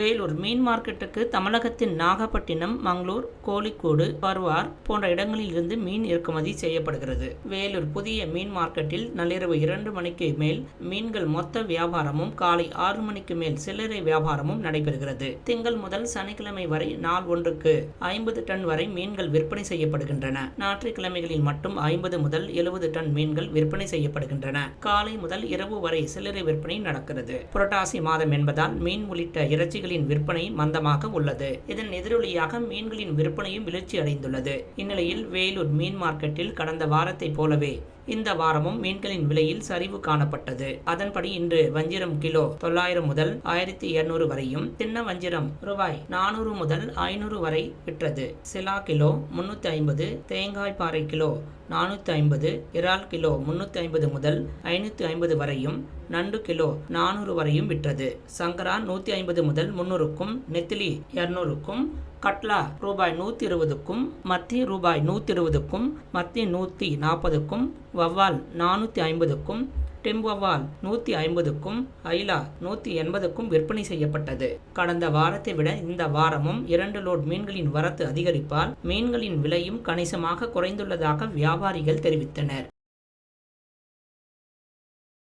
வேலூர் மீன் மார்க்கெட்டுக்கு தமிழகத்தின் நாகப்பட்டினம், மங்களூர், கோழிக்கோடு, பர்வார் போன்ற இடங்களில் இருந்து மீன் இறக்குமதி செய்யப்படுகிறது. வேலூர் புதிய மீன் மார்க்கெட்டில் நள்ளிரவு 2 மணிக்கு மேல் மீன்கள் மொத்த வியாபாரமும், காலை 6 மணிக்கு மேல் சில்லறை வியாபாரமும் நடைபெறுகிறது. திங்கள் முதல் சனிக்கிழமை வரை நாள் ஒன்றுக்கு 50 டன் வரை மீன்கள் விற்பனை செய்யப்படுகின்றன. ஞாயிற்றுக்கிழமைகளில் மட்டும் 50 முதல் 70 டன் மீன்கள் விற்பனை செய்யப்படுகின்றன. காலை முதல் இரவு வரை சில்லறை விற்பனை நடக்கிறது. புரட்டாசி மாதம் என்பதால் மீன் உள்ளிட்ட இறைச்சிகள் விற்பனை மந்தமாக உள்ளது. இதன் எதிரொலியாக மீன்களின் விற்பனையும் வீழ்ச்சி அடைந்துள்ளது. இந்நிலையில் வேலூர் மீன் மார்க்கெட்டில் கடந்த வாரத்தை போலவே இந்த வாரமும் மீன்களின் விலையில் சரிவு காணப்பட்டது. அதன்படி இன்று வஞ்சிரம் கிலோ 900 முதல் 1200 வரையும், சின்ன வஞ்சிரம் ரூபாய் 400 முதல் 500 வரை விற்றது. சிலா கிலோ 350, தேங்காய் பாறை கிலோ 450, இறால் கிலோ 350 முதல் 550 வரையும், நண்டு கிலோ 400 வரையும் விற்றது. சங்கரா 150 முதல் 300க்கும், நெத்திலி 200க்கும், கட்லா ரூபாய் 120க்கும், மத்தி ரூபாய் 120க்கும், மத்தி 140க்கும், வவ்வால் 450க்கும், டெம்பவால் 150க்கும், ஐலா 180க்கும் விற்பனை செய்யப்பட்டது. கடந்த வாரத்தை விட இந்த வாரமும் 2 லோட் மீன்களின் வரத்து அதிகரிப்பால் மீன்களின் விலையும் கணிசமாக குறைந்துள்ளதாக வியாபாரிகள் தெரிவித்தனர்.